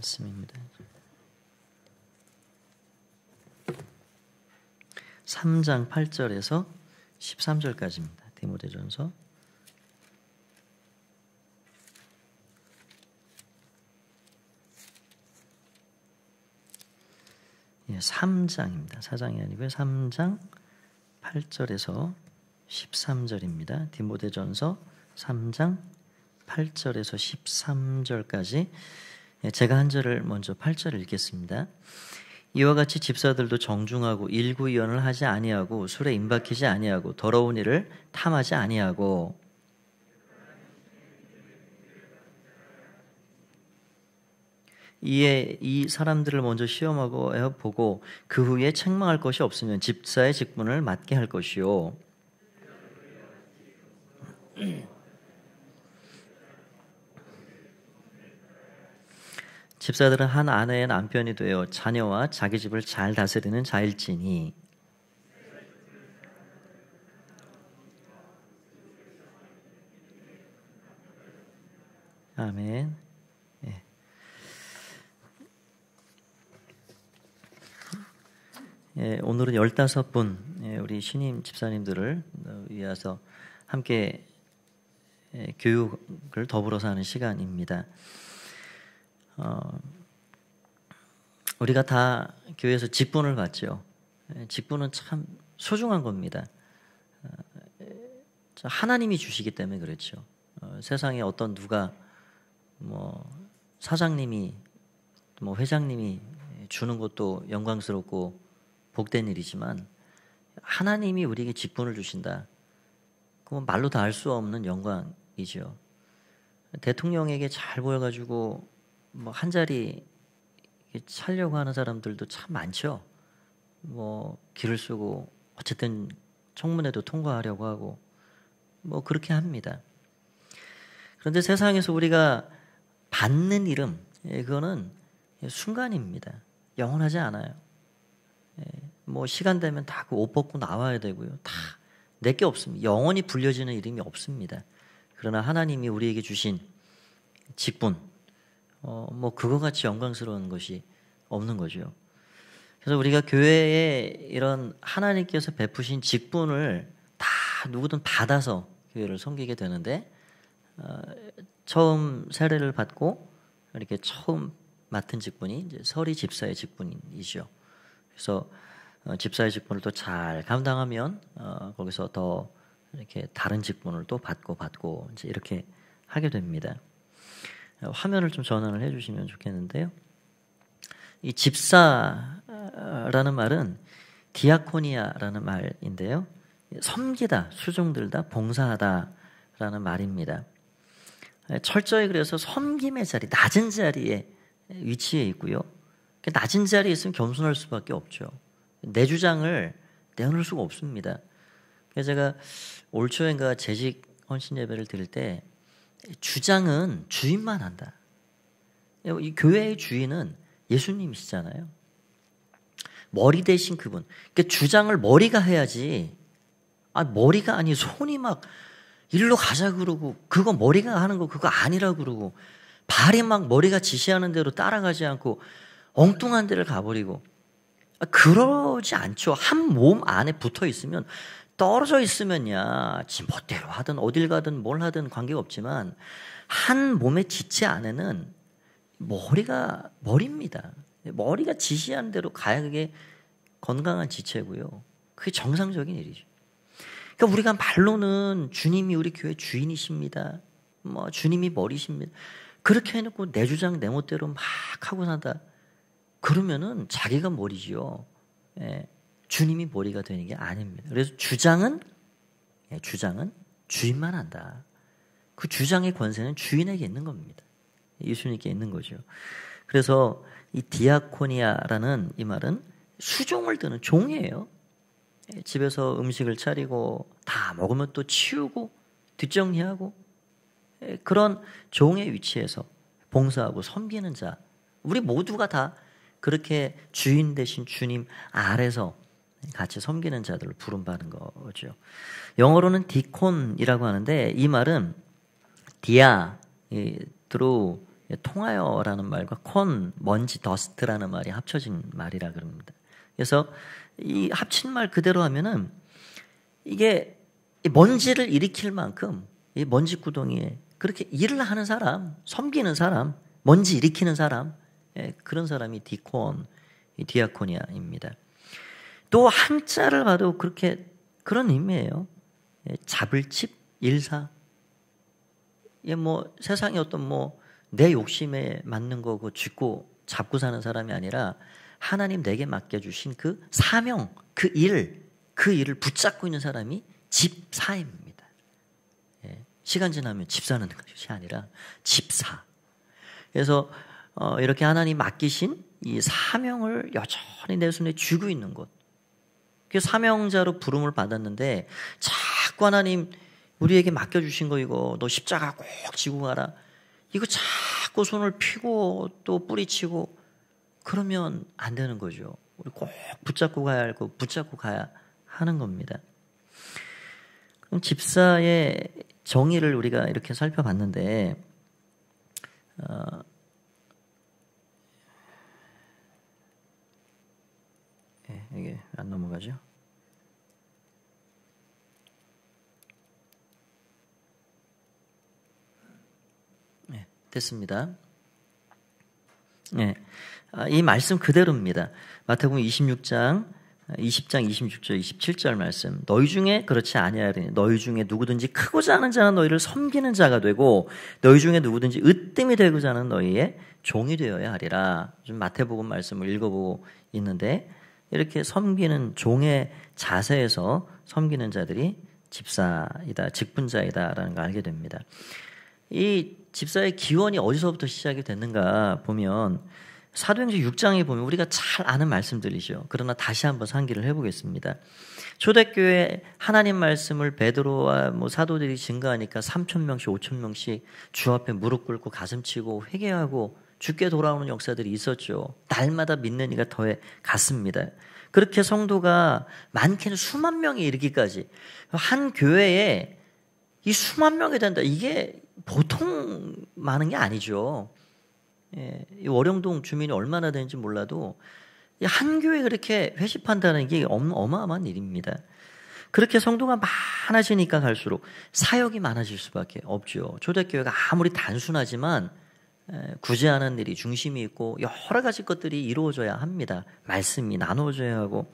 말씀입니다. 3장 8절에서 13절까지입니다. 디모데전서 3장입니다. 4장이 아니고요. 3장 8절에서 13절입니다. 디모데전서 3장 8절에서 13절까지 제가 한 절을 먼저 8절을 읽겠습니다. 이와 같이 집사들도 정중하고 일구이언을 하지 아니하고 술에 임박히지 아니하고 더러운 일을 탐하지 아니하고 이에 이 사람들을 먼저 시험하고 보고 그 후에 책망할 것이 없으면 집사의 직분을 맡게 할 것이요. 집사들은 한 아내의 남편이 되어 자녀와 자기 집을 잘 다스리는 자일지니 아멘. 오늘은 15분 우리 신임 집사님들을 위해서 함께 교육을 더불어서 하는 시간입니다. 우리가 다 교회에서 직분을 받죠. 직분은 참 소중한 겁니다. 하나님이 주시기 때문에 그렇죠. 세상에 어떤 누가 사장님이 회장님이 주는 것도 영광스럽고 복된 일이지만 하나님이 우리에게 직분을 주신다. 그건 말로 다 알 수 없는 영광이죠. 대통령에게 잘 보여가지고 한 자리 차려고 하는 사람들도 참 많죠. 길을 쓰고 어쨌든 청문회도 통과하려고 하고 그렇게 합니다. 그런데 세상에서 우리가 받는 이름 그거는 순간입니다. 영원하지 않아요. 시간 되면 다 그 옷 벗고 나와야 되고요. 다 내게 없습니다. 영원히 불려지는 이름이 없습니다. 그러나 하나님이 우리에게 주신 직분, 그거 같이 영광스러운 것이 없는 거죠. 그래서 우리가 교회에 이런 하나님께서 베푸신 직분을 다 누구든 받아서 교회를 섬기게 되는데 처음 세례를 받고 이렇게 처음 맡은 직분이 이제 서리 집사의 직분이죠. 그래서 집사의 직분을 또 잘 감당하면 거기서 더 이렇게 다른 직분을 또 받고 이제 이렇게 하게 됩니다. 화면을 좀 전환을 해주시면 좋겠는데요. 이 집사라는 말은 디아코니아라는 말인데요. 섬기다, 수종들다, 봉사하다라는 말입니다. 철저히 그래서 섬김의 자리, 낮은 자리에 위치해 있고요. 낮은 자리에 있으면 겸손할 수밖에 없죠. 내 주장을 내놓을 수가 없습니다. 그래서 제가 올 초인가 재직 헌신 예배를 드릴 때 주장은 주인만 한다. 이 교회의 주인은 예수님이시잖아요. 머리 대신 그분. 그러니까 주장을 머리가 해야지. 머리가 아니 손이 막 일로 가자 그러고 그거 머리가 하는 거 그거 아니라고 그러고 발이 막 머리가 지시하는 대로 따라가지 않고 엉뚱한 데를 가버리고 그러지 않죠. 한 몸 안에 붙어 있으면 떨어져 있으면야 지 멋대로 하든 어딜 가든 뭘 하든 관계가 없지만 한 몸의 지체 안에는 머리입니다. 머리가 지시하는 대로 가야 그게 건강한 지체고요. 그게 정상적인 일이죠. 그러니까 우리가 말로는 주님이 우리 교회 주인이십니다. 주님이 머리십니다. 그렇게 해놓고 내 주장 내 멋대로 막 하고 산다. 그러면은 자기가 머리지요. 주님이 머리가 되는 게 아닙니다. 그래서 주장은 주인만 한다. 그 주장의 권세는 주인에게 있는 겁니다. 예수님께 있는 거죠. 그래서 이 디아코니아라는 이 말은 수종을 드는 종이에요. 집에서 음식을 차리고 다 먹으면 또 치우고 뒷정리하고 그런 종의 위치에서 봉사하고 섬기는 자. 우리 모두가 다 그렇게 주인 대신 주님 아래서 같이 섬기는 자들을 부름받는 거죠. 영어로는 디콘이라고 하는데 이 말은 디아, through 통하여라는 말과 콘, 먼지, 더스트라는 말이 합쳐진 말이라 그럽니다. 그래서 이 합친 말 그대로 하면은 이게 먼지를 일으킬 만큼 이 먼지 구덩이에 그렇게 일을 하는 사람, 섬기는 사람, 먼지 일으키는 사람, 그런 사람이 디콘, 디아코니아입니다. 또 한자를 봐도 그렇게 그런 의미예요. 잡을집, 일사. 뭐 세상에 어떤 뭐 내 욕심에 맞는 거 그거 잡고 사는 사람이 아니라 하나님 내게 맡겨주신 그 사명, 그 일을 붙잡고 있는 사람이 집사입니다. 시간 지나면 집사는 것이 아니라 집사. 그래서 이렇게 하나님 맡기신 이 사명을 여전히 내 손에 쥐고 있는 것. 그 사명자로 부름을 받았는데 자꾸 하나님 우리에게 맡겨주신 거 이거 너 십자가 꼭 지고 가라. 이거 자꾸 손을 피고 또 뿌리치고 그러면 안 되는 거죠. 우리 꼭 붙잡고 가야 할 거 붙잡고 가야 하는 겁니다. 그럼 집사의 정의를 우리가 이렇게 살펴봤는데 이게 안 넘어가죠? 됐습니다. 이 말씀 그대로입니다. 마태복음 20장 26절 27절 말씀. 너희 중에 그렇지 아니하리니 너희 중에 누구든지 크고자 하는 자는 너희를 섬기는 자가 되고 너희 중에 누구든지 으뜸이 되고자 하는 너희의 종이 되어야 하리라. 좀 마태복음 말씀을 읽어보고 있는데 이렇게 섬기는 종의 자세에서 섬기는 자들이 집사이다, 직분자이다라는 걸 알게 됩니다. 이 집사의 기원이 어디서부터 시작이 됐는가 보면 사도행전 6장에 보면 우리가 잘 아는 말씀들이죠. 그러나 다시 한번 상기를 해보겠습니다. 초대교회 하나님 말씀을 베드로와 사도들이 증거하니까 3,000명씩 5,000명씩 주 앞에 무릎 꿇고 가슴 치고 회개하고 주께 돌아오는 역사들이 있었죠. 날마다 믿는 이가 더해 갔습니다. 그렇게 성도가 많게는 수만 명이 이르기까지 한 교회에 이 수만 명이 된다. 이게 보통 많은 게 아니죠. 이 월영동 주민이 얼마나 되는지 몰라도 한 교회 그렇게 회심한다는 게 어마어마한 일입니다. 그렇게 성도가 많아지니까 갈수록 사역이 많아질 수밖에 없죠. 초대교회가 아무리 단순하지만 구제하는 일이 중심이 있고 여러 가지 것들이 이루어져야 합니다. 말씀이 나눠져야 하고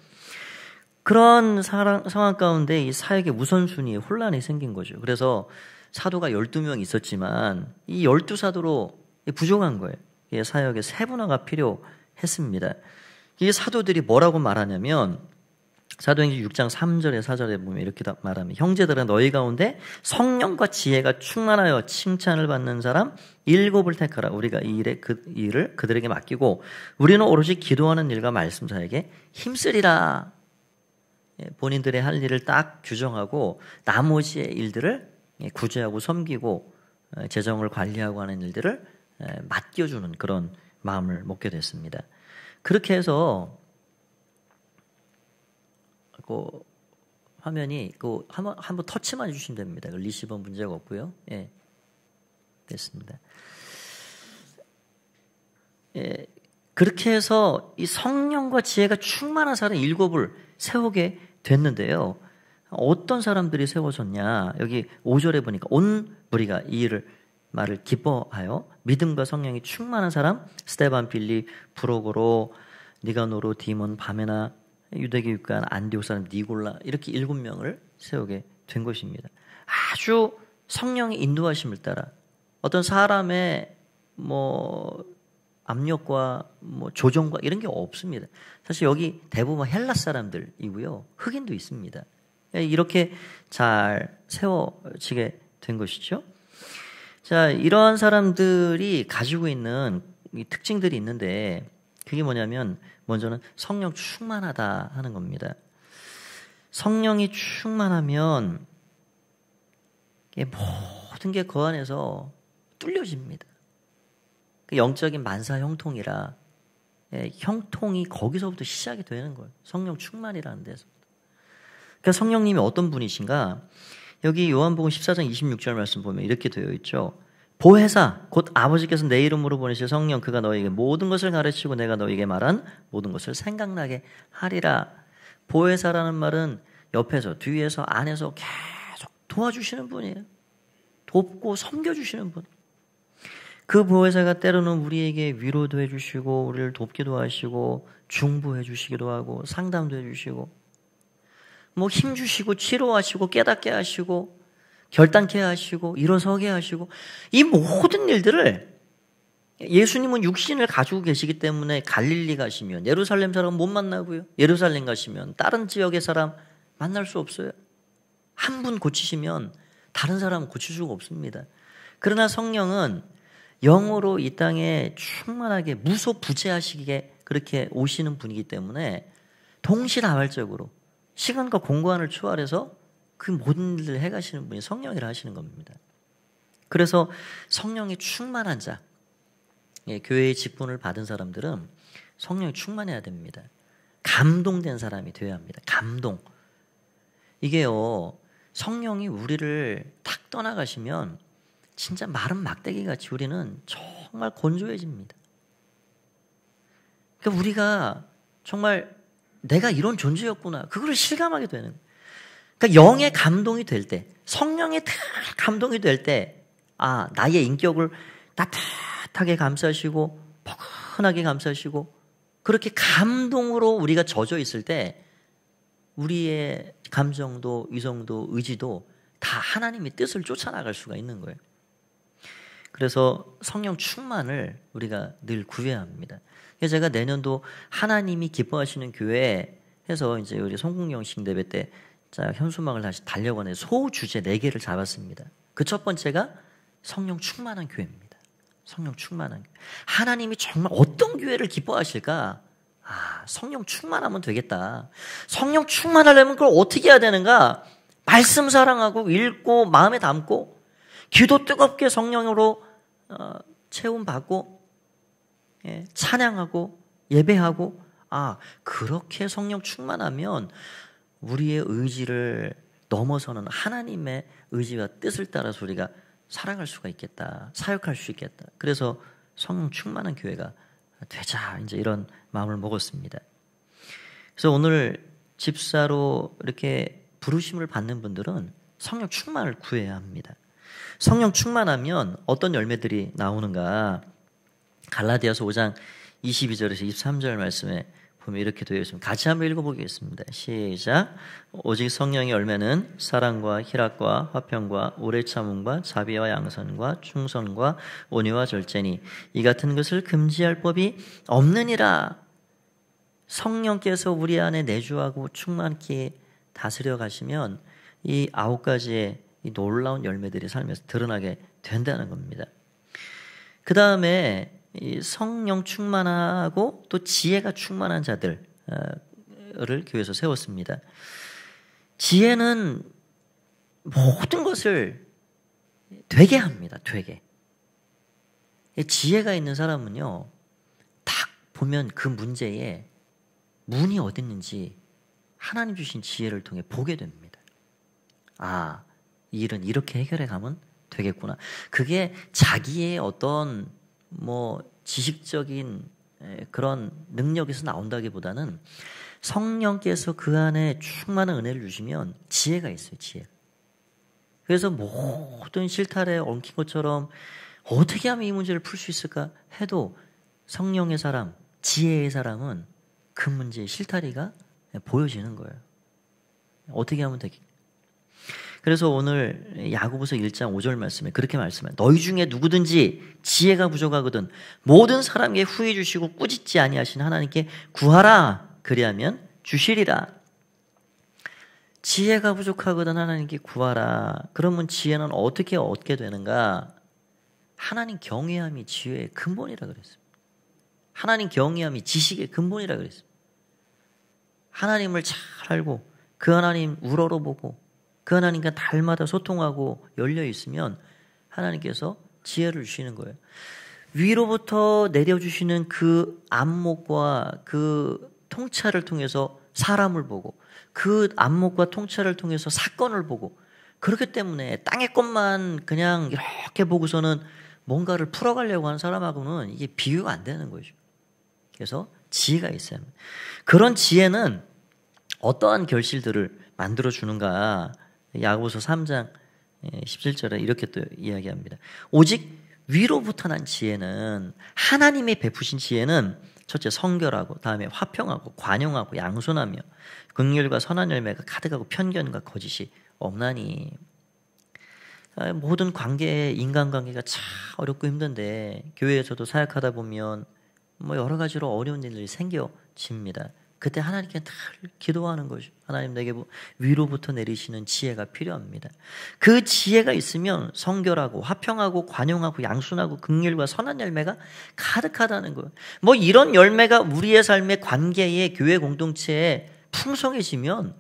그런 상황 가운데 이 사역의 우선순위에 혼란이 생긴 거죠. 그래서 사도가 12명 있었지만 이 12사도로 부족한 거예요. 사역의 세분화가 필요했습니다. 이 사도들이 뭐라고 말하냐면 사도행전 6장 3절에 4절에 보면 이렇게 말합니다. 형제들아 너희 가운데 성령과 지혜가 충만하여 칭찬을 받는 사람 7을 택하라. 우리가 이 일을 그들에게 맡기고 우리는 오로지 기도하는 일과 말씀 사역에 힘쓰리라. 본인들의 할 일을 딱 규정하고 나머지의 일들을 구제하고 섬기고 재정을 관리하고 하는 일들을 맡겨주는 그런 마음을 먹게 됐습니다. 그렇게 해서 그 화면이 한번 터치만 해주시면 됩니다. 리시버 문제가 없고요. 됐습니다. 그렇게 해서 이 성령과 지혜가 충만한 사람 7을 세우게 됐는데요. 어떤 사람들이 세워졌냐? 여기 5절에 보니까 온 무리가 이 말을 기뻐하여 믿음과 성령이 충만한 사람 스데반, 빌립, 브로고로, 니가노로, 디몬, 바메나, 유대계 육간, 안디옥 사람 니골라 이렇게 7명을 세우게 된 것입니다. 아주 성령의 인도하심을 따라 어떤 사람의 압력과 조정과 이런 게 없습니다. 사실 여기 대부분 헬라 사람들이고요. 흑인도 있습니다. 이렇게 잘 세워지게 된 것이죠. 자, 이러한 사람들이 가지고 있는 이 특징들이 있는데 그게 뭐냐면 먼저는 성령 충만하다 하는 겁니다. 성령이 충만하면 모든 게 그 안에서 뚫려집니다. 영적인 만사 형통이라 형통이 거기서부터 시작이 되는 거예요. 성령 충만이라는 데서. 그러니까 성령님이 어떤 분이신가? 여기 요한복음 14장 26절 말씀 보면 이렇게 되어 있죠. 보혜사 곧 아버지께서 내 이름으로 보내실 성령 그가 너에게 모든 것을 가르치고 내가 너에게 말한 모든 것을 생각나게 하리라. 보혜사라는 말은 옆에서 뒤에서 안에서 계속 도와주시는 분이에요. 돕고 섬겨주시는 분. 그 보혜사가 때로는 우리에게 위로도 해주시고 우리를 돕기도 하시고 중보해 주시기도 하고 상담도 해주시고 뭐 힘주시고 치료하시고 깨닫게 하시고 결단케 하시고 일어서게 하시고 이 모든 일들을 예수님은 육신을 가지고 계시기 때문에 갈릴리 가시면 예루살렘 사람 못 만나고요. 예루살렘 가시면 다른 지역의 사람 만날 수 없어요. 한 분 고치시면 다른 사람은 고칠 수가 없습니다. 그러나 성령은 영으로 이 땅에 충만하게 무소부재하시기에 그렇게 오시는 분이기 때문에 동시다발적으로 시간과 공간을 초월해서 그 모든 일을 해가시는 분이 성령이라 하시는 겁니다. 그래서 성령이 충만한 자, 교회의 직분을 받은 사람들은 성령이 충만해야 됩니다. 감동된 사람이 되어야 합니다. 감동. 이게요, 성령이 우리를 탁 떠나가시면 진짜 마른 막대기 같이 우리는 정말 건조해집니다. 그러니까 우리가 정말 내가 이런 존재였구나. 그거를 실감하게 되는. 그러니까 영의 감동이 될 때, 성령의 감동이 될 때, 아, 나의 인격을 따뜻하게 감싸시고, 포근하게 감싸시고, 그렇게 감동으로 우리가 젖어 있을 때, 우리의 감정도, 이성도, 의지도 다 하나님의 뜻을 쫓아나갈 수가 있는 거예요. 그래서 성령 충만을 우리가 늘 구해야 합니다. 그래서 제가 내년도 하나님이 기뻐하시는 교회 해서 이제 우리 성공영식 예배 때 현수막을 다시 달려가는 소주제 4개를 잡았습니다. 그 첫 번째가 성령 충만한 교회입니다. 성령 충만한 교회. 하나님이 정말 어떤 교회를 기뻐하실까? 아, 성령 충만하면 되겠다. 성령 충만하려면 그걸 어떻게 해야 되는가? 말씀 사랑하고 읽고 마음에 담고 기도 뜨겁게 성령으로 체험받고 찬양하고 예배하고 아 그렇게 성령 충만하면 우리의 의지를 넘어서는 하나님의 의지와 뜻을 따라서 우리가 살아갈 수가 있겠다. 사역할 수 있겠다. 그래서 성령 충만한 교회가 되자 이제 이런 마음을 먹었습니다. 그래서 오늘 집사로 이렇게 부르심을 받는 분들은 성령 충만을 구해야 합니다. 성령 충만하면 어떤 열매들이 나오는가? 갈라디아서 5장 22절에서 23절 말씀에 보면 이렇게 되어 있습니다. 같이 한번 읽어보겠습니다. 시작. 오직 성령의 열매는 사랑과 희락과 화평과 오래 참음과 자비와 양선과 충성과 온유와 절제니 이 같은 것을 금지할 법이 없느니라. 성령께서 우리 안에 내주하고 충만케 다스려 가시면 이 9가지의 이 놀라운 열매들이 삶에서 드러나게 된다는 겁니다. 그 다음에 이 성령 충만하고 또 지혜가 충만한 자들을 교회에서 세웠습니다. 지혜는 모든 것을 되게 합니다. 되게. 지혜가 있는 사람은요, 딱 보면 그 문제에 문이 어디 있는지 하나님 주신 지혜를 통해 보게 됩니다. 아, 이 일은 이렇게 해결해 가면 되겠구나. 그게 자기의 어떤 지식적인 그런 능력에서 나온다기보다는 성령께서 그 안에 충만한 은혜를 주시면 지혜가 있어요. 지혜. 그래서 모든 실타래에 엉킨 것처럼 어떻게 하면 이 문제를 풀 수 있을까 해도 성령의 사람, 지혜의 사람은 그 문제의 실타리가 보여지는 거예요. 어떻게 하면 되겠 그래서 오늘 야고보서 1장 5절 말씀에 그렇게 말씀해요. 너희 중에 누구든지 지혜가 부족하거든 모든 사람에게 후히 주시고 꾸짖지 아니하신 하나님께 구하라. 그리하면 주시리라. 지혜가 부족하거든 하나님께 구하라. 그러면 지혜는 어떻게 얻게 되는가? 하나님 경외함이 지혜의 근본이라 그랬습니다. 하나님 경외함이 지식의 근본이라 그랬습니다. 하나님을 잘 알고 그 하나님 우러러보고 그 하나님과 달마다 소통하고 열려 있으면 하나님께서 지혜를 주시는 거예요. 위로부터 내려주시는 그 안목과 그 통찰을 통해서 사람을 보고 그 안목과 통찰을 통해서 사건을 보고 그렇기 때문에 땅의 것만 그냥 이렇게 보고서는 뭔가를 풀어가려고 하는 사람하고는 이게 비교가 안 되는 거죠. 그래서 지혜가 있어야 합니다. 그런 지혜는 어떠한 결실들을 만들어 주는가? 야고보서 3장 17절에 이렇게 또 이야기합니다. 오직 위로부터 난 지혜는, 하나님의 베푸신 지혜는 첫째 성결하고, 다음에 화평하고 관용하고 양손하며 긍휼과 선한 열매가 가득하고 편견과 거짓이 없나니. 모든 관계, 인간관계가 참 어렵고 힘든데 교회에서도 사역하다 보면 뭐 여러 가지로 어려운 일들이 생겨집니다. 그때 하나님께 늘 기도하는 거죠. 하나님, 내게 위로부터 내리시는 지혜가 필요합니다. 그 지혜가 있으면 성결하고 화평하고 관용하고 양순하고 긍휼과 선한 열매가 가득하다는 거예요. 뭐 이런 열매가 우리의 삶의 관계에, 교회 공동체에 풍성해지면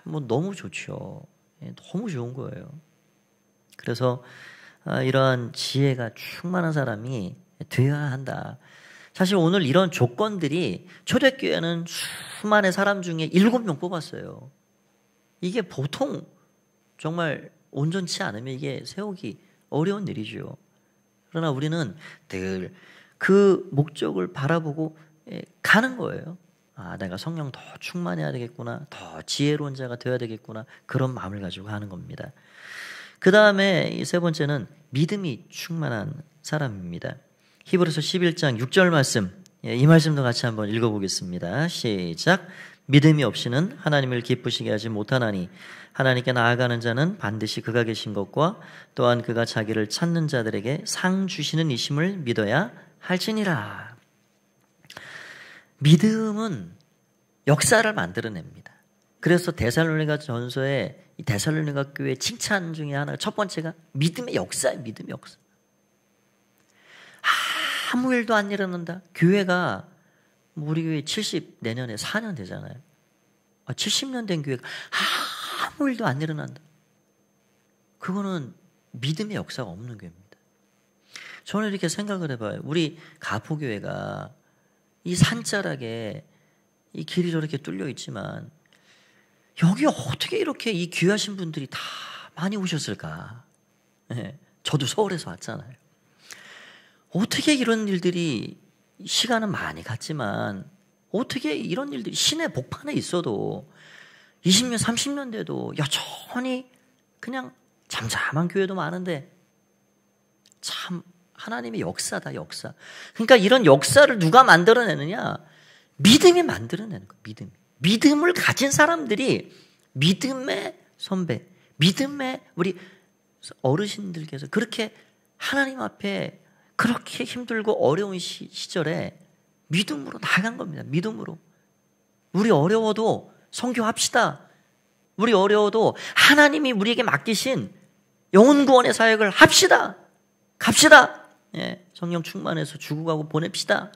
뭐 너무 좋죠. 너무 좋은 거예요. 그래서 이러한 지혜가 충만한 사람이 되어야 한다. 사실 오늘 이런 조건들이, 초대교회는 수많은 사람 중에 7명 뽑았어요. 이게 보통 정말 온전치 않으면 이게 세우기 어려운 일이죠. 그러나 우리는 늘 그 목적을 바라보고 가는 거예요. 내가 성령 더 충만해야 되겠구나, 더 지혜로운 자가 되어야 되겠구나, 그런 마음을 가지고 하는 겁니다. 그 다음에 이 세 번째는 믿음이 충만한 사람입니다. 히브리서 11장 6절 말씀, 이 말씀도 같이 한번 읽어보겠습니다. 시작. 믿음이 없이는 하나님을 기쁘시게 하지 못하나니 하나님께 나아가는 자는 반드시 그가 계신 것과 또한 그가 자기를 찾는 자들에게 상 주시는 이심을 믿어야 할지니라. 믿음은 역사를 만들어냅니다. 그래서 데살로니가 전서에 이 데살로니가 교회 칭찬 중에 하나, 첫 번째가 믿음의 역사예요. 믿음의 역사. 아무 일도 안 일어난다. 교회가 우리 교회 내년에 4년 되잖아요. 70년 된 교회가 아무 일도 안 일어난다. 그거는 믿음의 역사가 없는 교회입니다. 저는 이렇게 생각을 해봐요. 우리 가포교회가 이 산자락에 이 길이 저렇게 뚫려 있지만 여기 어떻게 이렇게 이 귀하신 분들이 다 많이 오셨을까? 네, 저도 서울에서 왔잖아요. 어떻게 이런 일들이, 시간은 많이 갔지만 어떻게 이런 일들이 시내 복판에 있어도 20년, 30년 돼도 여전히 그냥 잠잠한 교회도 많은데, 참 하나님의 역사다, 역사. 그러니까 이런 역사를 누가 만들어내느냐? 믿음이 만들어내는 거예요. 믿음을 가진 사람들이, 믿음의 선배, 믿음의 우리 어르신들께서 그렇게 하나님 앞에 그렇게 힘들고 어려운 시절에 믿음으로 나간 겁니다. 믿음으로. 우리 어려워도 선교합시다. 우리 어려워도 하나님이 우리에게 맡기신 영혼구원의 사역을 합시다. 갑시다. 성령 충만해서 주고 가고 보냅시다.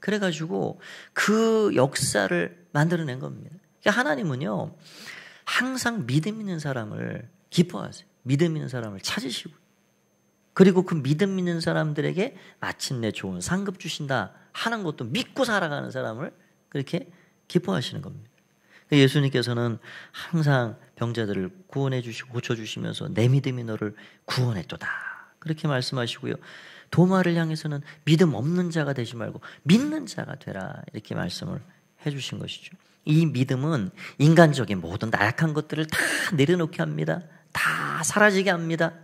그래가지고 그 역사를 만들어낸 겁니다. 그러니까 하나님은요, 항상 믿음 있는 사람을 기뻐하세요. 믿음 있는 사람을 찾으시고, 그리고 그 믿음 있는 사람들에게 마침내 좋은 상급 주신다 하는 것도 믿고 살아가는 사람을 그렇게 기뻐하시는 겁니다. 예수님께서는 항상 병자들을 구원해 주시고 고쳐주시면서 내 믿음이 너를 구원했도다, 그렇게 말씀하시고요. 도마를 향해서는 믿음 없는 자가 되지 말고 믿는 자가 되라, 이렇게 말씀을 해주신 것이죠. 이 믿음은 인간적인 모든 나약한 것들을 다 내려놓게 합니다. 다 사라지게 합니다.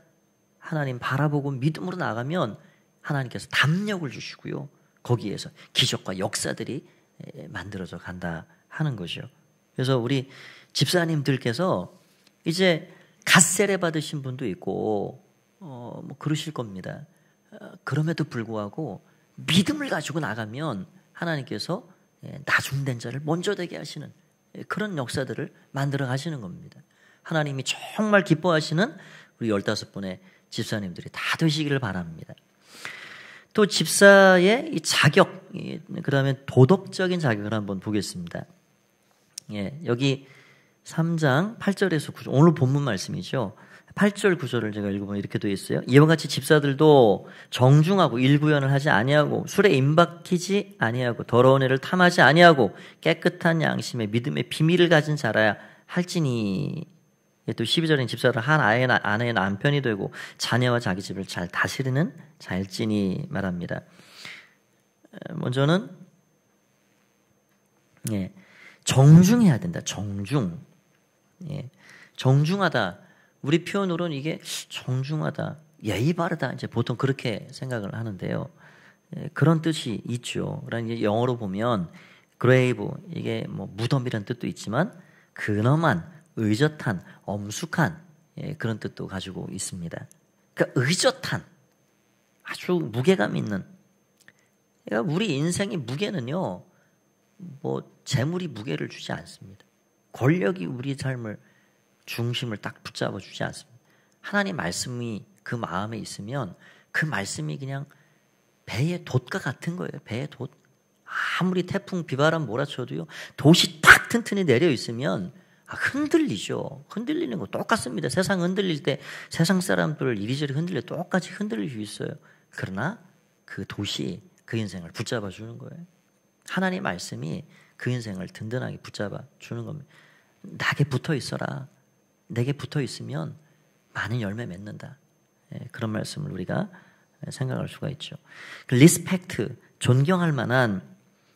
하나님 바라보고 믿음으로 나가면 하나님께서 담력을 주시고요, 거기에서 기적과 역사들이 만들어져 간다 하는 거죠. 그래서 우리 집사님들께서 이제 갓세례 받으신 분도 있고 뭐 그러실 겁니다. 그럼에도 불구하고 믿음을 가지고 나가면 하나님께서 나중된 자를 먼저 되게 하시는 그런 역사들을 만들어 가시는 겁니다. 하나님이 정말 기뻐하시는 우리 15분의 집사님들이 다 되시기를 바랍니다. 또 집사의 이 자격, 그 다음에 도덕적인 자격을 한번 보겠습니다. 여기 3장 8절에서 9절, 오늘 본문 말씀이죠. 8절 9절을 제가 읽어보면 이렇게 되어 있어요. 이와 같이 집사들도 정중하고 일구연을 하지 아니하고 술에 임박히지 아니하고 더러운 애를 탐하지 아니하고 깨끗한 양심의 믿음의 비밀을 가진 자라야 할지니. 또 12절인 집사를 한 아내의 남편이 되고 자녀와 자기 집을 잘 다스리는 자일진이 말합니다. 먼저는 정중해야 된다. 정중. 정중하다. 우리 표현으로는 이게 정중하다, 예의 바르다. 이제 보통 그렇게 생각을 하는데요. 그런 뜻이 있죠. 그러니까 영어로 보면 grave, 이게 뭐 무덤이라는 뜻도 있지만 근엄한, 의젓한, 엄숙한 그런 뜻도 가지고 있습니다. 그러니까 의젓한, 아주 무게감 있는. 그러니까 우리 인생의 무게는요, 뭐 재물이 무게를 주지 않습니다. 권력이 우리 삶을 중심을 딱 붙잡아 주지 않습니다. 하나님 말씀이 그 마음에 있으면 그 말씀이 그냥 배의 돛과 같은 거예요. 배의 돛. 아무리 태풍 비바람 몰아쳐도요, 돛이 탁 튼튼히 내려 있으면 흔들리죠. 흔들리는 거 똑같습니다. 세상 흔들릴 때 세상 사람들 이리저리 흔들려 똑같이 흔들릴 수 있어요. 그러나 그 돛이 그 인생을 붙잡아 주는 거예요. 하나님 말씀이 그 인생을 든든하게 붙잡아 주는 겁니다. 나에게 붙어 있어라. 내게 붙어 있으면 많은 열매 맺는다. 그런 말씀을 우리가 생각할 수가 있죠. 리스펙트, 존경할 만한,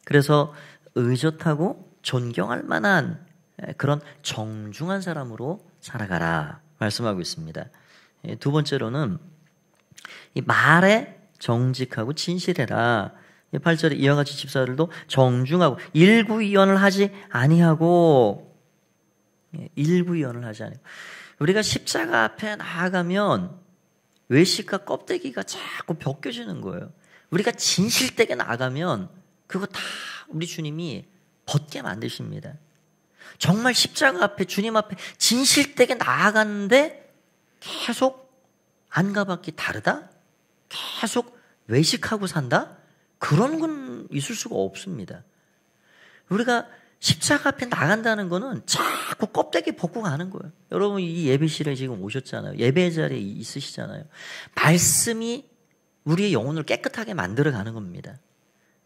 그래서 의젓하고 존경할 만한 그런 정중한 사람으로 살아가라 말씀하고 있습니다. 두 번째로는 이 말에 정직하고 진실해라. 8절에 이와 같이 집사들도 정중하고 일구이언을 하지 아니하고, 일구이언을 하지 아니하고. 우리가 십자가 앞에 나아가면 외식과 껍데기가 자꾸 벗겨지는 거예요. 우리가 진실되게 나아가면 그거 다 우리 주님이 벗게 만드십니다. 정말 십자가 앞에, 주님 앞에 진실되게 나아가는데 계속 안과 밖이 다르다? 계속 외식하고 산다? 그런 건 있을 수가 없습니다. 우리가 십자가 앞에 나간다는 거는 자꾸 껍데기 벗고 가는 거예요. 여러분 이 예배실에 지금 오셨잖아요. 예배 자리에 있으시잖아요. 말씀이 우리의 영혼을 깨끗하게 만들어 가는 겁니다.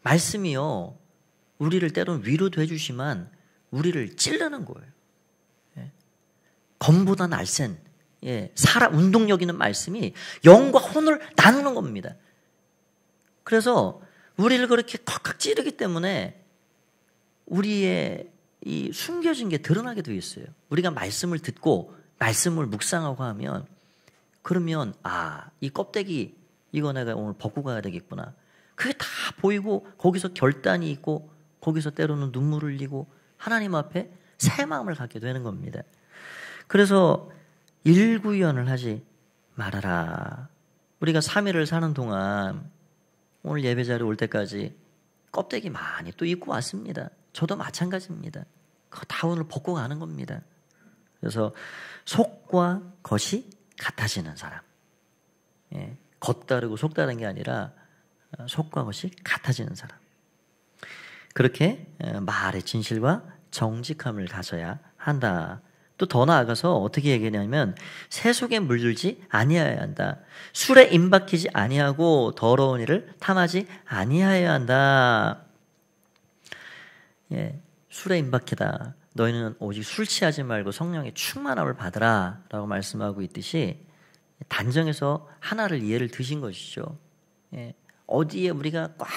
말씀이요, 우리를 때로는 위로도 해주시만 우리를 찌르는 거예요. 검보다 날쌘 운동력 있는 말씀이 영과 혼을 나누는 겁니다. 그래서 우리를 그렇게 컥컥 찌르기 때문에 우리의 이 숨겨진 게 드러나게 되어 있어요. 우리가 말씀을 듣고 말씀을 묵상하고 하면, 그러면 이 껍데기 이거 내가 오늘 벗고 가야 되겠구나. 그게 다 보이고 거기서 결단이 있고 거기서 때로는 눈물을 흘리고 하나님 앞에 새 마음을 갖게 되는 겁니다. 그래서 일구이언을 하지 말아라. 우리가 3일을 사는 동안 오늘 예배 자리에 올 때까지 껍데기 많이 또 입고 왔습니다. 저도 마찬가지입니다. 그거 다 오늘 벗고 가는 겁니다. 그래서 속과 겉이 같아지는 사람. 겉 다르고 속 다른 게 아니라 속과 겉이 같아지는 사람. 그렇게 말의 진실과 정직함을 가져야 한다. 또 더 나아가서 어떻게 얘기하냐면 세속에 물들지 아니하여야 한다. 술에 임박히지 아니하고 더러운 일을 탐하지 아니하여야 한다. 술에 임박히다. 너희는 오직 술 취하지 말고 성령의 충만함을 받으라 라고 말씀하고 있듯이 단정해서 하나를 예를 드신 것이죠. 어디에 우리가 꽉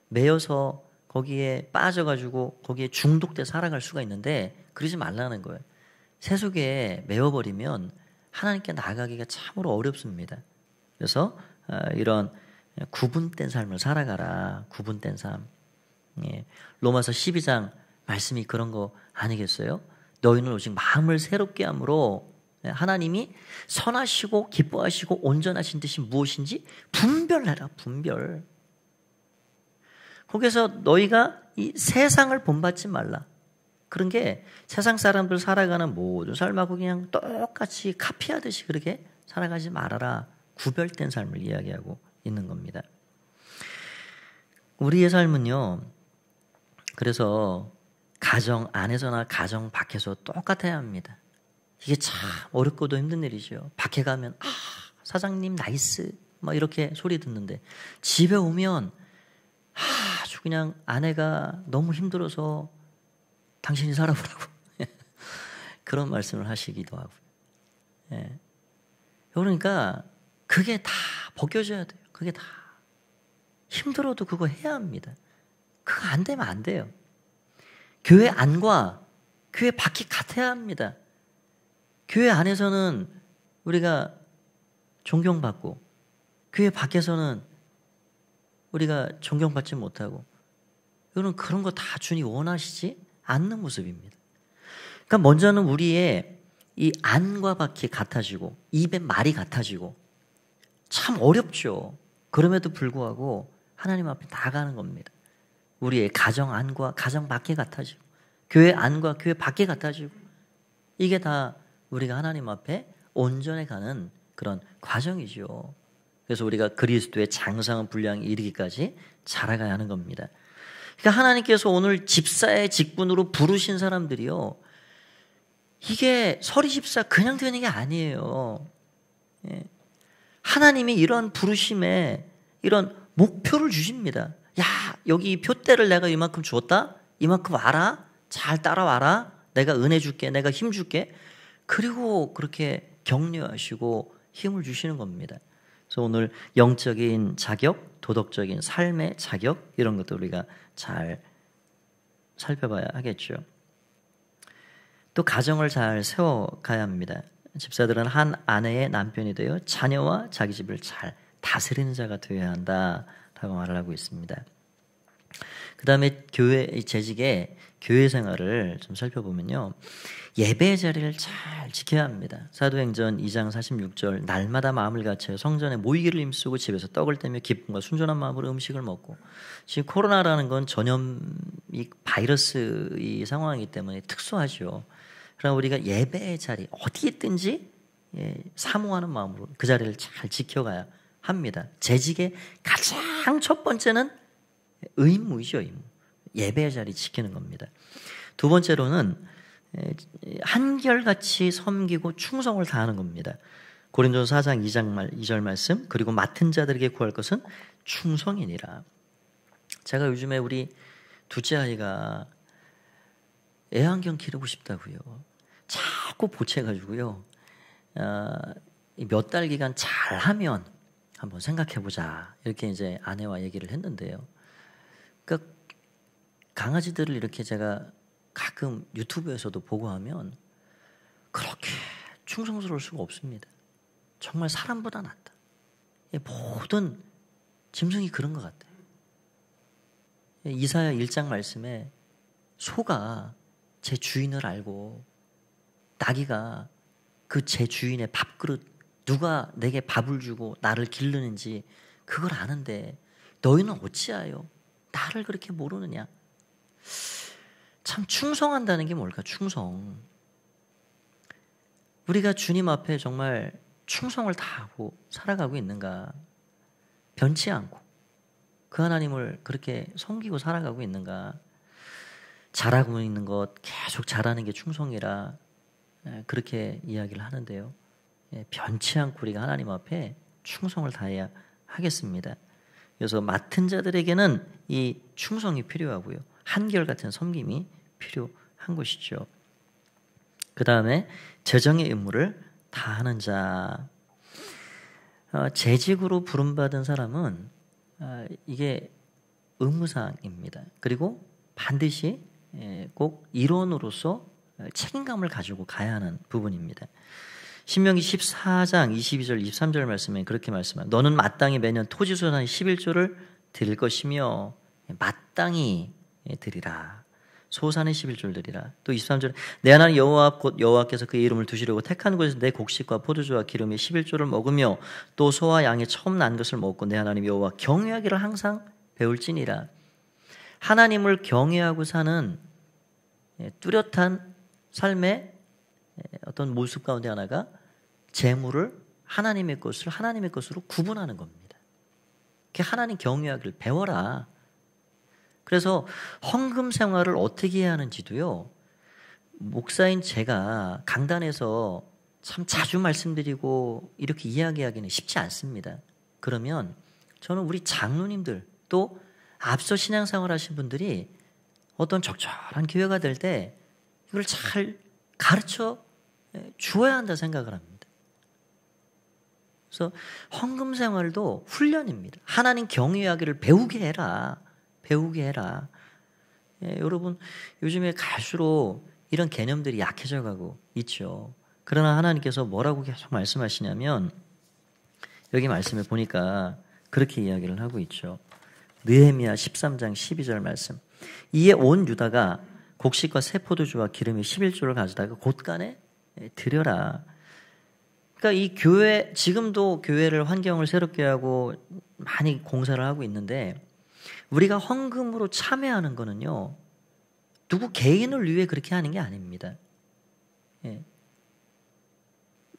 매여서 거기에 빠져가지고 거기에 중독돼 살아갈 수가 있는데 그러지 말라는 거예요. 세속에 매워버리면 하나님께 나아가기가 참으로 어렵습니다. 그래서 이런 구분된 삶을 살아가라. 구분된 삶. 로마서 12장 말씀이 그런 거 아니겠어요? 너희는 오직 마음을 새롭게 함으로 하나님이 선하시고 기뻐하시고 온전하신 뜻이 무엇인지 분별해라. 분별. 거기서 너희가 이 세상을 본받지 말라. 그런 게 세상 사람들 살아가는 모든 삶하고 그냥 똑같이 카피하듯이 그렇게 살아가지 말아라. 구별된 삶을 이야기하고 있는 겁니다. 우리의 삶은요, 그래서 가정 안에서나 가정 밖에서 똑같아야 합니다. 이게 참 어렵고도 힘든 일이죠. 밖에 가면 사장님 나이스 막 이렇게 소리 듣는데 집에 오면 아주 그냥 아내가 너무 힘들어서 당신이 살아보라고 그런 말씀을 하시기도 하고, 예. 그러니까 그게 다 벗겨져야 돼요. 그게 다. 힘들어도 그거 해야 합니다. 그거 안 되면 안 돼요. 교회 안과 교회 밖이 같아야 합니다. 교회 안에서는 우리가 존경받고 교회 밖에서는 우리가 존경받지 못하고 이거는 그런 거 다 주님 원하시지 않는 모습입니다. 그러니까 먼저는 우리의 이 안과 밖이 같아지고 입의 말이 같아지고 참 어렵죠. 그럼에도 불구하고 하나님 앞에 나가는 겁니다. 우리의 가정 안과 가정 밖이 같아지고 교회 안과 교회 밖이 같아지고 이게 다 우리가 하나님 앞에 온전해 가는 그런 과정이죠. 그래서 우리가 그리스도의 장성한 분량에 이르기까지 자라가야 하는 겁니다. 그러니까 하나님께서 오늘 집사의 직분으로 부르신 사람들이요. 이게 서리 집사 그냥 되는 게 아니에요. 예. 하나님이 이런 부르심에 이런 목표를 주십니다. 야, 여기 표대를 내가 이만큼 주었다. 이만큼 와라. 잘 따라와라. 내가 은혜 줄게. 내가 힘 줄게. 그리고 그렇게 격려하시고 힘을 주시는 겁니다. 그래서 오늘 영적인 자격, 도덕적인 삶의 자격 이런 것도 우리가 잘 살펴봐야 하겠죠. 또 가정을 잘 세워가야 합니다. 집사들은 한 아내의 남편이 되어 자녀와 자기 집을 잘 다스리는 자가 되어야 한다라고 말을 하고 있습니다. 그 다음에 교회 재직의 교회 생활을 좀 살펴보면요. 예배의 자리를 잘 지켜야 합니다. 사도행전 2장 46절 날마다 마음을 같여 성전에 모이기를 힘쓰고 집에서 떡을 떼며 기쁨과 순전한 마음으로 음식을 먹고 지금 코로나라는 건 전염이 바이러스 이 상황이기 때문에 특수하죠. 그러나 우리가 예배의 자리 어디에 있든지 사모하는 마음으로 그 자리를 잘 지켜가야 합니다. 재직의 가장 첫 번째는 의무이죠. 의무. 예배의 자리 지키는 겁니다. 두 번째로는 한결같이 섬기고 충성을 다하는 겁니다. 고린도서 4장 2절 말씀 그리고 맡은 자들에게 구할 것은 충성이니라. 제가 요즘에 우리 둘째 아이가 애완견 기르고 싶다고요. 자꾸 보채가지고요. 몇 달 기간 잘하면 한번 생각해보자. 이렇게 이제 아내와 얘기를 했는데요. 그러니까 강아지들을 이렇게 제가 가끔 유튜브에서도 보고 하면 그렇게 충성스러울 수가 없습니다. 정말 사람보다 낫다. 모든 짐승이 그런 것 같아요. 이사야 1장 말씀에 소가 제 주인을 알고 나귀가 그 제 주인의 밥그릇 누가 내게 밥을 주고 나를 기르는지 그걸 아는데 너희는 어찌하여 나를 그렇게 모르느냐. 참 충성한다는 게 뭘까? 충성. 우리가 주님 앞에 정말 충성을 다하고 살아가고 있는가? 변치 않고 그 하나님을 그렇게 섬기고 살아가고 있는가? 잘하고 있는 것 계속 잘하는 게 충성이라 그렇게 이야기를 하는데요. 변치 않고 우리가 하나님 앞에 충성을 다해야 하겠습니다. 그래서 맡은 자들에게는 이 충성이 필요하고요. 한결같은 섬김이 필요한 것이죠. 그 다음에 재정의 의무를 다하는 자. 재직으로 부름받은 사람은 이게 의무사항입니다. 그리고 반드시 꼭 일원으로서 책임감을 가지고 가야 하는 부분입니다. 신명기 14장 22절 23절 말씀에 그렇게 말씀합니다. 너는 마땅히 매년 토지소산 11조를 드릴 것이며 마땅히 드리라. 소산의 11조를 드리라. 또 23절에 내 하나님 여호와 곧 여호와께서 그의 이름을 두시려고 택한 곳에서 내 곡식과 포도주와 기름의 11조를 먹으며 또 소와 양의 처음 난 것을 먹고 내 하나님 여호와 경외하기를 항상 배울지니라. 하나님을 경외하고 사는 뚜렷한 삶의 어떤 모습 가운데 하나가 재물을 하나님의 것으로 구분하는 겁니다. 하나님 경외하기를 배워라. 그래서 헌금 생활을 어떻게 해야 하는지도요. 목사인 제가 강단에서 참 자주 말씀드리고 이렇게 이야기하기는 쉽지 않습니다. 그러면 저는 우리 장로님들 또 앞서 신앙생활 하신 분들이 어떤 적절한 기회가 될 때 이걸 잘 가르쳐 주어야 한다 생각을 합니다. 그래서 헌금 생활도 훈련입니다. 하나님 경외하기를 배우게 해라. 배우게 해라. 예, 여러분 요즘에 갈수록 이런 개념들이 약해져 가고 있죠. 그러나 하나님께서 뭐라고 계속 말씀하시냐면 여기 말씀에 보니까 그렇게 이야기를 하고 있죠. 느헤미야 13장 12절 말씀. 이에 온 유다가 곡식과 새 포도주와 기름의 11조를 가져다가 곳간에 드려라. 그러니까 이 교회, 지금도 교회를 환경을 새롭게 하고 많이 공사를 하고 있는데 우리가 헌금으로 참여하는 거는요, 누구 개인을 위해 그렇게 하는 게 아닙니다. 예.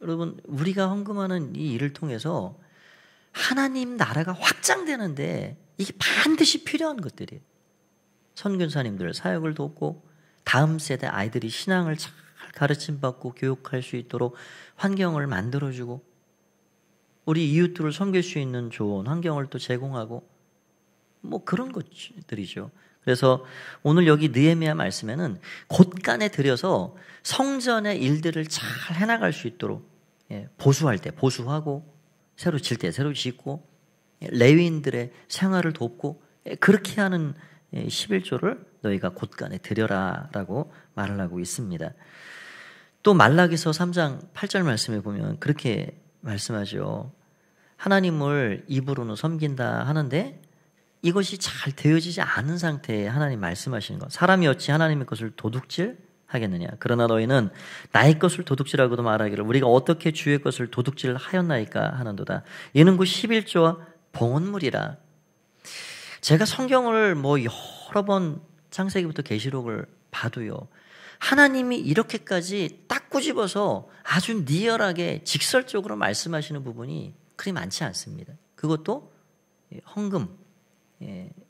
여러분, 우리가 헌금하는 이 일을 통해서 하나님 나라가 확장되는데 이게 반드시 필요한 것들이에요. 선교사님들 사역을 돕고 다음 세대 아이들이 신앙을 잘 가르침받고 교육할 수 있도록 환경을 만들어주고 우리 이웃들을 섬길 수 있는 좋은 환경을 또 제공하고 뭐 그런 것들이죠. 그래서 오늘 여기 느헤미야 말씀에는 곳간에 들여서 성전의 일들을 잘 해나갈 수 있도록 보수할 때 보수하고 새로 질 때 새로 짓고 레위인들의 생활을 돕고 그렇게 하는 11조를 너희가 곳간에 드려라 라고 말을 하고 있습니다. 또 말라기서 3장 8절 말씀에 보면 그렇게 말씀하죠. 하나님을 입으로는 섬긴다 하는데 이것이 잘 되어지지 않은 상태에 하나님 말씀하시는 것. 사람이 어찌 하나님의 것을 도둑질 하겠느냐. 그러나 너희는 나의 것을 도둑질하고도 말하기를 우리가 어떻게 주의 것을 도둑질 하였나이까 하는도다. 이는 그 11조와 봉헌물이라. 제가 성경을 뭐 여러 번 창세기부터 계시록을 봐도요. 하나님이 이렇게까지 딱 꼬집어서 아주 리얼하게 직설적으로 말씀하시는 부분이 그리 많지 않습니다. 그것도 헌금,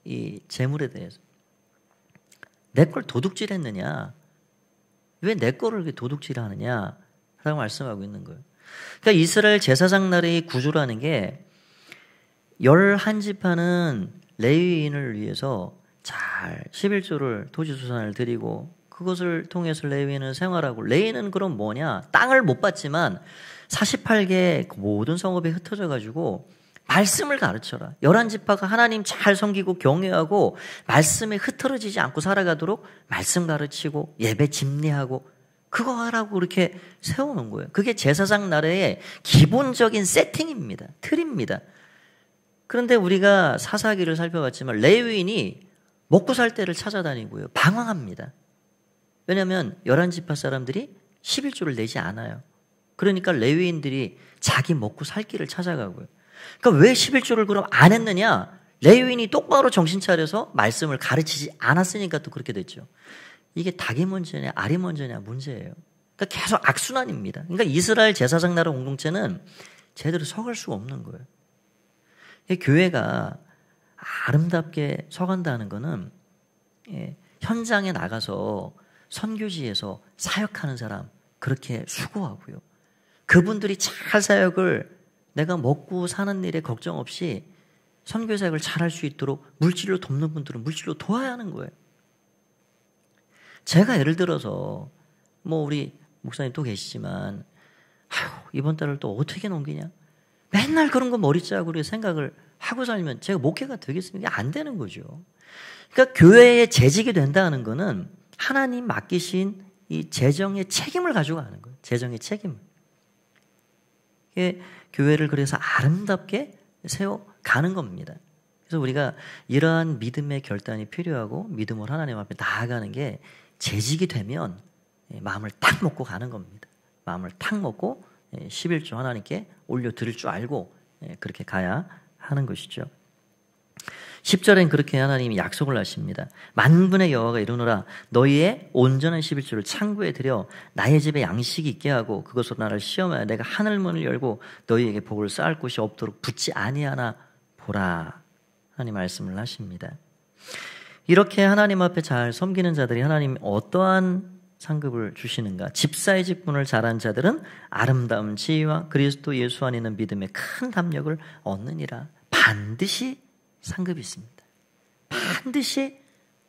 이 재물에 대해서. 내 걸 도둑질했느냐? 왜 내 거를 이렇게 도둑질하느냐? 라고 말씀하고 있는 거예요. 그러니까 이스라엘 제사장 나라의 구조라는 게 11지파는 레위인을 위해서 잘 11조를 토지수산을 드리고 그것을 통해서 레위인은 생활하고 레위인은 그럼 뭐냐? 땅을 못 받지만 48개 모든 성읍에 흩어져 가지고 말씀을 가르쳐라. 11지파가 하나님 잘 섬기고 경외하고 말씀에 흐트러지지 않고 살아가도록 말씀 가르치고 예배 집례하고 그거 하라고 그렇게 세워놓은 거예요. 그게 제사장 나라의 기본적인 세팅입니다. 틀입니다. 그런데 우리가 사사기를 살펴봤지만 레위인이 먹고 살 때를 찾아다니고요. 방황합니다. 왜냐하면 11지파 사람들이 11조를 내지 않아요. 그러니까 레위인들이 자기 먹고 살 길을 찾아가고요. 그러니까 왜 11조를 그럼 안 했느냐? 레위인이 똑바로 정신 차려서 말씀을 가르치지 않았으니까 또 그렇게 됐죠. 이게 닭이 먼저냐 알이 먼저냐 문제예요. 그러니까 계속 악순환입니다. 그러니까 이스라엘 제사장 나라 공동체는 제대로 서갈 수가 없는 거예요. 교회가 아름답게 서간다는 거는 현장에 나가서 선교지에서 사역하는 사람 그렇게 수고하고요. 그분들이 잘 사역을 내가 먹고 사는 일에 걱정 없이 선교 사역을 잘할 수 있도록 물질로 돕는 분들은 물질로 도와야 하는 거예요. 제가 예를 들어서 뭐 우리 목사님 또 계시지만 이번 달을 또 어떻게 넘기냐? 맨날 그런 거 머리 짜고 생각을 하고 살면 제가 목회가 되겠습니까? 이게 안 되는 거죠. 그러니까 교회에 재직이 된다는 거는 하나님 맡기신 이 재정의 책임을 가지고 가는 거예요. 재정의 책임을. 교회를 그래서 아름답게 세워가는 겁니다. 그래서 우리가 이러한 믿음의 결단이 필요하고 믿음으로 하나님 앞에 나아가는 게 재직이 되면 마음을 탁 먹고 가는 겁니다. 마음을 탁 먹고 11조 하나님께 올려드릴 줄 알고 그렇게 가야 하는 것이죠. 10절엔 그렇게 하나님이 약속을 하십니다. 만군의 여호와가 이르노라 너희의 온전한 11조를 창고에 들여 나의 집에 양식이 있게 하고 그것으로 나를 시험하여 내가 하늘문을 열고 너희에게 복을 쌓을 곳이 없도록 붙지 아니하나 보라. 하나님 말씀을 하십니다. 이렇게 하나님 앞에 잘 섬기는 자들이 하나님이 어떠한 상급을 주시는가? 집사의 직분을 잘한 자들은 아름다운 지위와 그리스도 예수 안에 있는 믿음의 큰 담력을 얻느니라. 반드시 상급이 있습니다. 반드시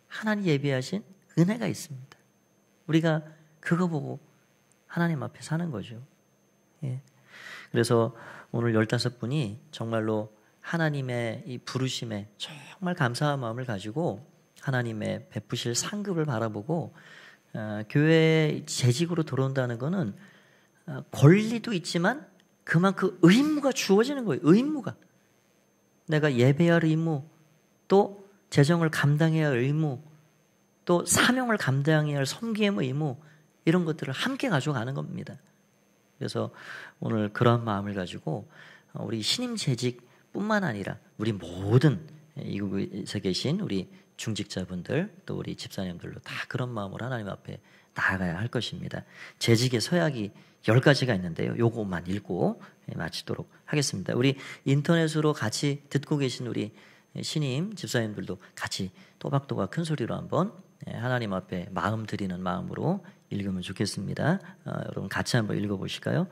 하나님 예비하신 은혜가 있습니다. 우리가 그거 보고 하나님 앞에 사는 거죠. 예. 그래서 오늘 15분이 정말로 하나님의 이 부르심에 정말 감사한 마음을 가지고 하나님의 베푸실 상급을 바라보고 교회에 재직으로 들어온다는 것은 권리도 있지만 그만큼 의무가 주어지는 거예요. 의무가. 내가 예배할 의무, 또 재정을 감당해야 할 의무, 또 사명을 감당해야 할 섬김의 의무, 이런 것들을 함께 가져가는 겁니다. 그래서 오늘 그런 마음을 가지고 우리 신임 재직뿐만 아니라 우리 모든 이곳에 계신 우리 중직자분들 또 우리 집사님들도 다 그런 마음으로 하나님 앞에 나아가야 할 것입니다. 재직의 서약이 10가지가 있는데요. 요것만 읽고 마치도록 하겠습니다. 우리 인터넷으로 같이 듣고 계신 우리 신임 집사님들도 같이 또박또박 큰 소리로 한번 하나님 앞에 마음 드리는 마음으로 읽으면 좋겠습니다. 여러분 같이 한번 읽어보실까요?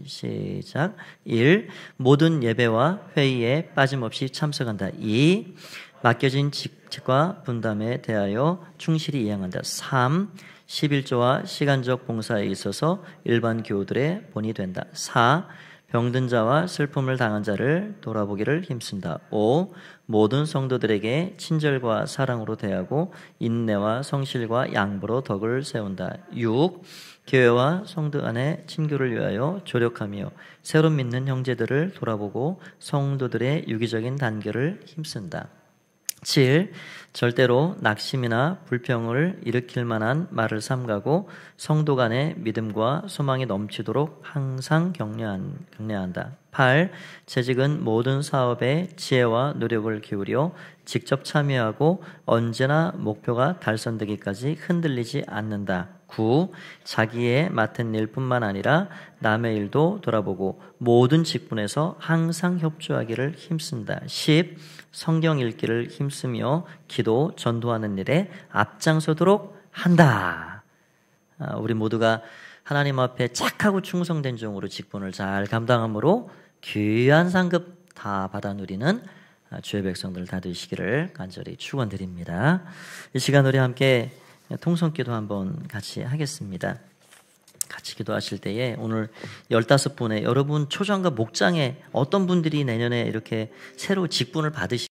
시작. 1. 모든 예배와 회의에 빠짐없이 참석한다. 2. 맡겨진 직책과 분담에 대하여 충실히 이행한다. 3. 11조와 시간적 봉사에 있어서 일반 교우들의 본이 된다. 4. 병든 자와 슬픔을 당한 자를 돌아보기를 힘쓴다. 5. 모든 성도들에게 친절과 사랑으로 대하고 인내와 성실과 양보로 덕을 세운다. 6. 교회와 성도 간의 친교를 위하여 조력하며 새로 믿는 형제들을 돌아보고 성도들의 유기적인 단결을 힘쓴다. 7. 절대로 낙심이나 불평을 일으킬 만한 말을 삼가고 성도 간의 믿음과 소망이 넘치도록 항상 격려한다. 8. 재직은 모든 사업에 지혜와 노력을 기울여 직접 참여하고 언제나 목표가 달성되기까지 흔들리지 않는다. 9. 자기의 맡은 일뿐만 아니라 남의 일도 돌아보고 모든 직분에서 항상 협조하기를 힘쓴다. 10. 성경 읽기를 힘쓰며 기도, 전도하는 일에 앞장서도록 한다. 우리 모두가 하나님 앞에 착하고 충성된 종으로 직분을 잘 감당함으로 귀한 상급 다 받아 누리는 주의 백성들 다 되시기를 간절히 축원드립니다. 이 시간 우리 함께 통성기도 한번 같이 하겠습니다. 같이 기도하실 때에 오늘 15분에 여러분 초장과 목장에 어떤 분들이 내년에 이렇게 새로 직분을 받으시